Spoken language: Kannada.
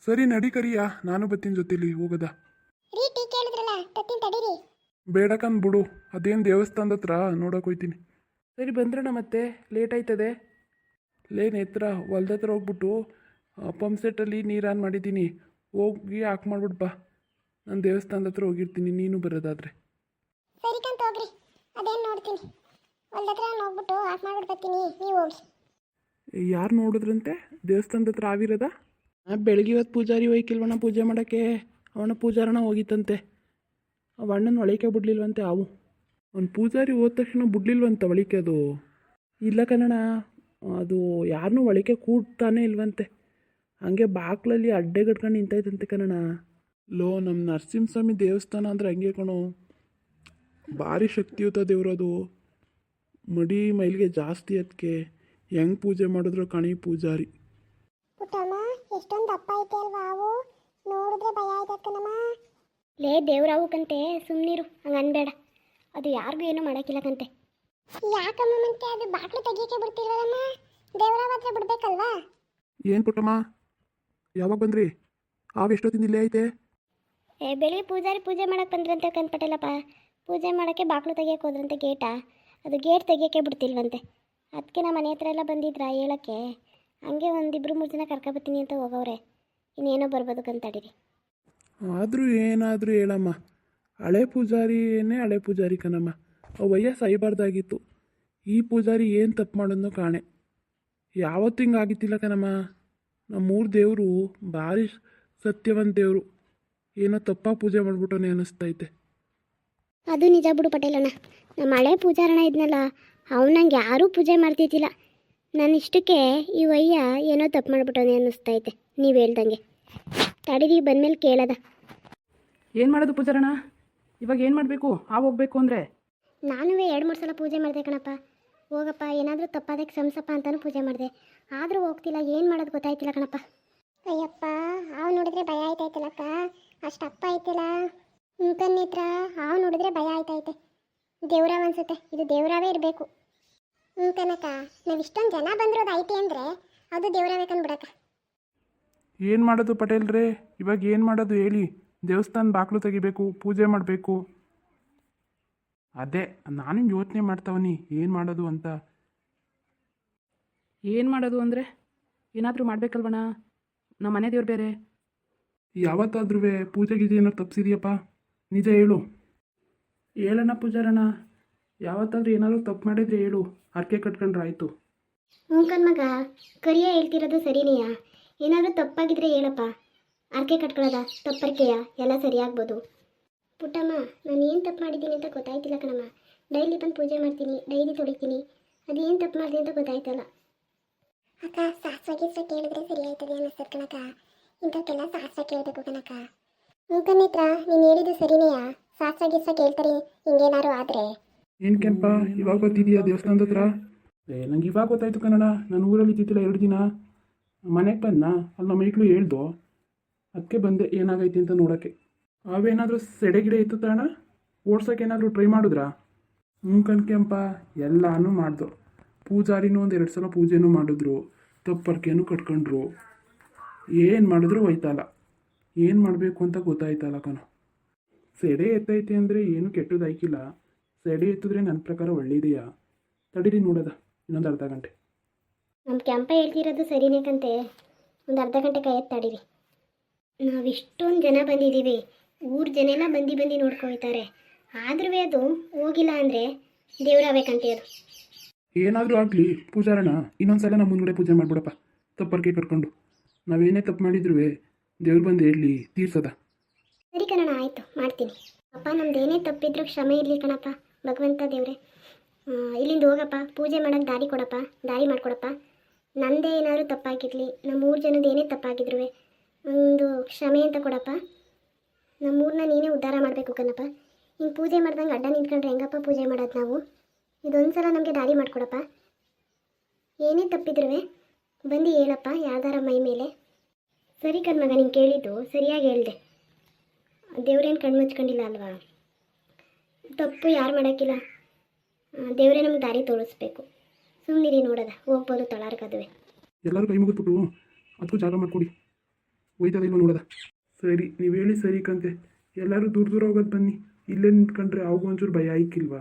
ಸರಿ ನಡಿ ಕರಿಯ, ನಾನು ಬತ್ತೀನಿ ಜೊತೆಲಿ ಹೋಗದ. ರೀ ಟೀ ಕೇಳಿದ್ರಲ್ಲ ತತ್ತೀನಿ ತಡೀರಿ. ಬೇಡಕಂದ್ ಬಿಡು, ಅದೇನು ದೇವಸ್ಥಾನದ ಹತ್ರ ನೋಡೋಕೆ ಹೋಯ್ತೀನಿ. ಸರಿ ಬಂದ್ರಣ್ಣ, ಮತ್ತೆ ಲೇಟ್ ಆಯ್ತದೆ. ನೇತ್ರ ಹೊಲ್ದ ಹತ್ರ ಹೋಗ್ಬಿಟ್ಟು ಪಂಪ್ ಸೆಟ್ಟಲ್ಲಿ ನೀರು ಆನ್ ಮಾಡಿದ್ದೀನಿ, ಹೋಗಿ ಆಫ್ ಮಾಡ್ಬಿಟ್ಟು ಬಾ. ನಾನು ದೇವಸ್ಥಾನದ ಹತ್ರ ಹೋಗಿರ್ತೀನಿ, ನೀನು ಬರೋದಾದರೆ. ಸರಿ ಕಂತ ಹೋಗ್ರಿ, ಅದೇನು ನೋಡ್ತೀನಿ. ಹೊಲ್ದ ಹತ್ರ ಹೋಗ್ಬಿಟ್ಟು ಆಫ್ ಮಾಡ್ಬಿಟ್ಟು ಬರ್ತೀನಿ, ನೀವು ಹೋಗಿ. ಯಾರು ನೋಡಿದ್ರಂತೆ ದೇವಸ್ಥಾನದ ಹತ್ರ ಆವಿರದ? ಬೆಳಗ್ಗೆ ಇವತ್ತು ಪೂಜಾರಿ ಹೋಯ್ಕಿಲ್ವಣ್ಣ ಪೂಜೆ ಮಾಡೋಕ್ಕೆ. ಅವನ ಪೂಜಾರಣ ಹೋಗಿತ್ತಂತೆ, ಅವ ಅಣ್ಣನ ಒಳಿಕೆ ಬಿಡ್ಲಿಲ್ವಂತೆ. ಅವು ಅವ್ನು ಪೂಜಾರಿ ಹೋದ ತಕ್ಷಣ ಬಿಡ್ಲಿಲ್ವಂತ ಒಳಿಕೆ. ಅದು ಇಲ್ಲ ಕನ್ನಡ, ಅದು ಯಾರನ್ನೂ ಒಳಿಕೆ ಕೂಡ್ತಾನೆ ಇಲ್ವಂತೆ. ಹಂಗೆ ಬಾಕ್ಲಲ್ಲಿ ಅಡ್ಡೆ ಕಟ್ಕೊಂಡು ನಿಂತೈತಂತೆ ಕನ್ನಡ. ನಮ್ಮ ನರಸಿಂಹಸ್ವಾಮಿ ದೇವಸ್ಥಾನ ಅಂದರೆ ಹಂಗೆ ಕಣೋ, ಭಾರಿ ಶಕ್ತಿಯುತ ದೇವ್ರದು. ಮಡಿ ಮೈಲಿಗೆ ಜಾಸ್ತಿ ಅದಕ್ಕೆ ಹೆಂಗೆ ಪೂಜೆ ಮಾಡಿದ್ರು ಕಣಿ ಪೂಜಾರಿ. ಪುಟ್ಟಮ್ಮ ಎಷ್ಟೊಂದು ದಪ್ಪ ಐತೆ ಅಲ್ವಾ ಅವು, ನೋಡಿದ್ರೆ ಭಯ ಆಯ್ತಕ್ಕನಮ್ಮ. ಲೇ ದೇವ್ರಾವು ಕಂತೆ, ಸುಮ್ಮನಿರು, ಹಂಗೆ ಅನ್ಬೇಡ. ಅದು ಯಾರಿಗೂ ಏನೂ ಮಾಡೋಕ್ಕಿಲ್ಲ ಕಂತೆ. ಯಾಕಮ್ಮ ಮತ್ತೆ ಅದು ಬಾಕ್ಲು ತೆಗಿಯೋಕೆ ಬಿಡ್ತಿಲ್ವಲ್ಲಮ್ಮ, ದೇವ್ರಾವ ಹತ್ರ ಬಿಡ್ಬೇಕಲ್ವಾ? ಏನು ಪುಟ್ಟಮ್ಮ, ಯಾವಾಗ ಬಂದ್ರಿ? ಎಷ್ಟೊತ್ತಿಂದ ಇಲ್ಲೇ ಐತೆ? ಬೆಳಿಗ್ಗೆ ಪೂಜಾರಿ ಪೂಜೆ ಮಾಡಕ್ಕೆ ಬಂದ್ರಂತೆ ಕಂದ್ಪಟ್ಟಲ್ಲಪ್ಪ. ಪೂಜೆ ಮಾಡೋಕ್ಕೆ ಬಾಕ್ಲು ತೆಗಿಯೋಕೆ ಹೋದ್ರಂತೆ ಗೇಟಾ, ಅದು ಗೇಟ್ ತೆಗಿಯೋಕೆ ಬಿಡ್ತಿಲ್ವಂತೆ. ಅದಕ್ಕೆ ನಮ್ಮ ಮನೆ ಹತ್ರ ಎಲ್ಲ ಬಂದಿದ್ರಾ ಹೇಳೋಕ್ಕೆ. ಹಂಗೆ ಒಂದಿಬ್ರು ಮೂರು ಜನ ಕರ್ಕೊಬತ್ತೀನಿ ಅಂತ ಹೋಗವ್ರೆ, ಇನ್ನೇನೋ ಬರ್ಬೋದು ಕಂತಾಡಿರಿ. ಆದರೂ ಏನಾದರೂ ಹೇಳಮ್ಮ, ಹಳೆ ಪೂಜಾರಿನೇ ಹಳೆ ಪೂಜಾರಿ ಕಣಮ್ಮ. ಅವಯ್ಯ ಸಾಯ್ಬಾರ್ದಾಗಿತ್ತು. ಈ ಪೂಜಾರಿ ಏನು ತಪ್ಪು ಮಾಡೋದು ಕಾಣೆ. ಯಾವತ್ತೂ ಹಿಂಗೆ ಆಗಿತ್ತಿಲ್ಲ ಕಣಮ್ಮ. ನಮ್ಮೂರು ದೇವರು ಭಾರಿ ಸತ್ಯವಂತ ದೇವರು, ಏನೋ ತಪ್ಪಾಗಿ ಪೂಜೆ ಮಾಡಿಬಿಟ್ಟೋನೆ ಅನ್ನಿಸ್ತೈತೆ. ಅದು ನಿಜ ಬಿಡು ಪಟೇಲಣ್ಣ, ನಮ್ಮ ಹಳೆ ಪೂಜಾರಣ ಇದ್ನಲ್ಲ, ಅವನಂಗೆ ಯಾರೂ ಪೂಜೆ ಮಾಡ್ತಿದ್ದಿಲ್ಲ. ನನ್ನ ಇಷ್ಟಕ್ಕೆ ಈ ವಯ್ಯ ಏನೋ ತಪ್ಪು ಮಾಡಿಬಿಟ್ಟೋನೆ ಅನ್ನಿಸ್ತೈತೆ ನೀವು ಹೇಳ್ದಂಗೆ. ತಡೀರಿ ಬಂದಮೇಲೆ ಕೇಳದ. ಏನು ಮಾಡೋದು ಪೂಜಾರಣ, ಇವಾಗ ಏನು ಮಾಡಬೇಕು? ಹೋಗ್ಬೇಕು ಅಂದರೆ ನಾನು 2-3 ಸಲ ಪೂಜೆ ಮಾಡಿದೆ ಕಣಪ್ಪ. ಹೋಗಪ್ಪ, ಏನಾದರೂ ತಪ್ಪಾದಕ್ಕೆ ಕ್ಷಮಿಸಪ್ಪ ಅಂತಲೂ ಪೂಜೆ ಮಾಡಿದೆ, ಆದರೂ ಹೋಗ್ತಿಲ್ಲ. ಏನು ಮಾಡೋದು ಗೊತ್ತಾಯ್ತಿಲ್ಲ ಕಣಪ್ಪ. ಅಯ್ಯಪ್ಪ, ಹಾವು ನೋಡಿದ್ರೆ ಭಯ ಆಯ್ತಾಯ್ತಲ್ಲಕ್ಕ, ಅಷ್ಟು ಅಪ್ಪ ಐತಿಲ್ಲ ಕಣ್ಣಿತ್ರ. ಹಾವು ನೋಡಿದ್ರೆ ಭಯ ಆಯ್ತೈತೆ. ದೇವ್ರಾವ್ ಅನ್ಸುತ್ತೆ, ಇದು ದೇವ್ರಾವೇ ಇರಬೇಕು. ಕನಕ, ನಾವು ಇಷ್ಟೊಂದು ಜನ ಬಂದಿರೋದು ಐತಿ ಅಂದರೆ ಅದು ದೇವ್ರಾವೇ ಕಂಡ್ಬಿಡಕ್ಕ. ಏನು ಮಾಡೋದು ಪಟೇಲ್ರೇ, ಇವಾಗ ಏನು ಮಾಡೋದು ಹೇಳಿ? ದೇವಸ್ಥಾನ ಬಾಗಿಲು ತೆಗಿಬೇಕು, ಪೂಜೆ ಮಾಡಬೇಕು. ಅದೇ ನಾನು ಯೋಚನೆ ಮಾಡ್ತಾವನಿ ಏನು ಮಾಡೋದು ಅಂತ. ಏನು ಮಾಡೋದು ಅಂದರೆ ಏನಾದರೂ ಮಾಡಬೇಕಲ್ವಣ್ಣ, ನಮ್ಮ ಮನೆ ದೇವ್ರು ಬೇರೆ. ಯಾವತ್ತಾದ್ರೂ ಪೂಜೆ ಗೀಜೆ ಏನಾರು ತಪ್ಪಿಸಿದೆಯಪ್ಪ? ನಿಜ ಹೇಳು. ಹೇಳಣ್ಣ ಪೂಜಾರಣ್ಣ, ಯಾವತ್ತಾದ್ರೂ ಏನಾದರೂ ತಪ್ಪು ಮಾಡಿದರೆ ಹೇಳು, ಹರಕೆ ಕಟ್ಕೊಂಡ್ರೆ ಆಯಿತು. ಕಣ್ಮಗ, ಕರಿಯ ಹೇಳ್ತಿರೋದು ಸರಿನೆಯಾ? ಏನಾದರೂ ತಪ್ಪಾಗಿದ್ರೆ ಹೇಳಪ್ಪ, ಅರ್ಕೆ ಕಟ್ಕೊಳ್ಳೋದ ತಪ್ಪರ್ಕೆಯ ಎಲ್ಲ ಸರಿಯಾಗ್ಬೋದು. ಪುಟ್ಟಮ್ಮ, ನಾನು ಏನು ತಪ್ಪು ಮಾಡಿದ್ದೀನಿ ಅಂತ ಗೊತ್ತಾಯ್ತಿಲ್ಲ ಕಣಮ್ಮ. ಡೈಲಿ ಬಂದು ಪೂಜೆ ಮಾಡ್ತೀನಿ, ಡೈಲಿ ತೊಳಿತೀನಿ, ಅದೇನು ತಪ್ಪು ಮಾಡಿದೆ ಅಂತ ಗೊತ್ತಾಯ್ತಲ್ಲ. ಅಕ್ಕ, ಶಾಸ್ತ್ರ ಕೇಳಿದ್ರೆ ಸರಿ ಆಯ್ತದೆ ಅನ್ನಿಸ್ತದೆ ಕಣಕ್ಕ. ಇಂಥಕ್ಕೆಲ್ಲ ಶಾಸ್ತ್ರ ಕೇಳಬೇಕು ಕಣಕ್ಕ. ಕಣ್ಣಿತ್ರ ನೀನು ಹೇಳಿದ್ದು ಸರಿನೆಯಾ? ಶಾಸ್ತ್ರ ಕೇಳ್ತಾರೆ ಹಿಂಗೇನಾರು ಆದರೆ? ಏನು ಕೆಂಪ, ಇವಾಗ ಗೊತ್ತಿದೆಯಾ ದೇವಸ್ಥಾನದ ಹತ್ರ? ನಂಗೆ ಇವಾಗ ಗೊತ್ತಾಯ್ತು ಕನ್ನಡ. ನಾನು ಊರಲ್ಲಿ ಇದ್ದಿದ್ದಿಲ್ಲ 2 ದಿನ, ಮನೆಗೆ ಬಂದ, ಅಲ್ಲಿ ನಮ್ಮ ಮೈಕ್ಳು ಹೇಳ್ದು, ಅದಕ್ಕೆ ಬಂದೆ ಏನಾಗೈತಿ ಅಂತ ನೋಡೋಕ್ಕೆ. ಅವೇನಾದರೂ ಸೆಡೆಗಿಡೆ ಇತ್ತು ತಣ ಓಡ್ಸೋಕ್ಕೇನಾದರೂ ಟ್ರೈ ಮಾಡಿದ್ರಾ? ಕೆಂಪ, ಎಲ್ಲನೂ ಮಾಡ್ದು. ಪೂಜಾರಿನೂ 1-2 ಸಲ ಪೂಜೆನೂ ಮಾಡಿದ್ರು, ತಪ್ಪರ್ಕೆನೂ ಕಟ್ಕೊಂಡ್ರು. ಏನು ಮಾಡಿದ್ರು ಹೋಯ್ತಲ್ಲ. ಏನು ಮಾಡಬೇಕು ಅಂತ ಗೊತ್ತಾಯ್ತಲ್ಲ ಕಣ. ಸೆಡೆ ಎತ್ತೈತೆ ಅಂದರೆ ಏನು ಕೆಟ್ಟದಾಯ್ಕಿಲ್ಲ. ಸೆಡೆ ಎತ್ತಿದ್ರೆ ನನ್ನ ಪ್ರಕಾರ ಒಳ್ಳೇದೆಯಾ? ತಡೀರಿ ನೋಡೋದ, ಇನ್ನೊಂದು ಅರ್ಧ ಗಂಟೆ. ನಮ್ಮ ಕೆಂಪ ಹೇಳ್ತಿರೋದು ಸರಿನೇ ಕಂತೆ, ಒಂದು ಅರ್ಧ ಗಂಟೆ ಕಾಯತ್ತಾಡಿರಿ. ನಾವು ಇಷ್ಟೊಂದು ಜನ ಬಂದಿದ್ದೀವಿ, ಊರು ಜನ ಎಲ್ಲ ಬಂದು ನೋಡ್ಕೊಳ್ತಾರೆ, ಆದ್ರೂ ಅದು ಹೋಗಿಲ್ಲ ಅಂದರೆ ದೇವ್ರಾಗಬೇಕಂತೆ. ಅದು ಏನಾದರೂ ಆಗಲಿ ಪೂಜಾರಣ, ಇನ್ನೊಂದ್ಸಲ ನಮ್ಮ ಮುಂದ್ಗಡೆ ಪೂಜೆ ಮಾಡಿಬಿಡಪ್ಪ, ತಪ್ಪರ್ಕೆ ಕಟ್ಕೊಂಡು. ನಾವೇನೇ ತಪ್ಪು ಮಾಡಿದ್ರು ದೇವ್ರು ಬಂದು ಹೇಳಲಿ, ತೀರ್ಸದ. ಸರಿ ಕಣಣ್ಣ, ಆಯಿತು ಮಾಡ್ತೀನಿ. ಅಪ್ಪ, ನಮ್ದೇನೇ ತಪ್ಪಿದ್ರು ಕ್ಷಮೆ ಇರಲಿ ಕಣಪ್ಪ, ಭಗವಂತ ದೇವ್ರೆ. ಇಲ್ಲಿಂದ ಹೋಗಪ್ಪ, ಪೂಜೆ ಮಾಡೋಕ್ಕೆ ದಾರಿ ಕೊಡಪ್ಪ, ದಾರಿ ಮಾಡಿಕೊಡಪ್ಪ. ನಂದೇ ಏನಾದರೂ ತಪ್ಪಾಗಿರಲಿ, ನಮ್ಮ 3 ಜನದ ಏನೇ ತಪ್ಪಾಗಿದ್ರು ಒಂದು ಕ್ಷಮೆ ಅಂತ ಕೊಡಪ್ಪ. ನಮ್ಮೂರನ್ನ ನೀನೇ ಉದ್ಧಾರ ಮಾಡಬೇಕು ಕಣಪ್ಪ. ಹಿಂಗೆ ಪೂಜೆ ಮಾಡ್ದಂಗೆ ಅಡ್ಡ ನಿಂತ್ಕೊಂಡ್ರೆ ಹೆಂಗಪ್ಪ ಪೂಜೆ ಮಾಡೋದು ನಾವು? ಇದೊಂದು ಸಲ ನಮಗೆ ದಾರಿ ಮಾಡಿಕೊಡಪ್ಪ. ಏನೇ ತಪ್ಪಿದ್ರು ಬಂದು ಹೇಳಪ್ಪ, ಯಾವ್ದಾರ ಮೈ ಮೇಲೆ. ಸರಿ ಕಣ್ಮಗ, ನೀನು ಕೇಳಿದ್ದು ಸರಿಯಾಗಿ ಹೇಳಿದೆ. ದೇವ್ರೇನು ಕಣ್ಣು ಮುಚ್ಕೊಂಡಿಲ್ಲ ಅಲ್ವಾ? ತಪ್ಪು ಯಾರು ಮಾಡೋಕ್ಕಿಲ್ಲ, ದೇವರೇ ನಮ್ಗೆ ದಾರಿ ತೋರಿಸ್ಬೇಕು. ಸುಮ್ಮನಿರಿ, ನೋಡೋದ ಹೋಗ್ಬೋದು ತಳಾರ್ಗದುವೆ. ಎಲ್ಲರೂ ಕೈ ಮುಗಿದ್ಬಿಟ್ಟು ಅದಕ್ಕೂ ಜಾಗ ಮಾಡಿಕೊಡಿ. ಹೋಯ್ತದಿಲ್ವ ನೋಡೋದ. ಸರಿ ನೀವು ಹೇಳಿ ಸರಿ ಕಂತೆ. ಎಲ್ಲರೂ ದೂರ ದೂರ ಹೋಗೋದು ಬನ್ನಿ. ಇಲ್ಲೇ ನಿಂತ್ಕೊಂಡ್ರೆ ಅವ್ಗೂ ಒಂಚೂರು ಭಯ ಆಯ್ಕಿಲ್ವಾ?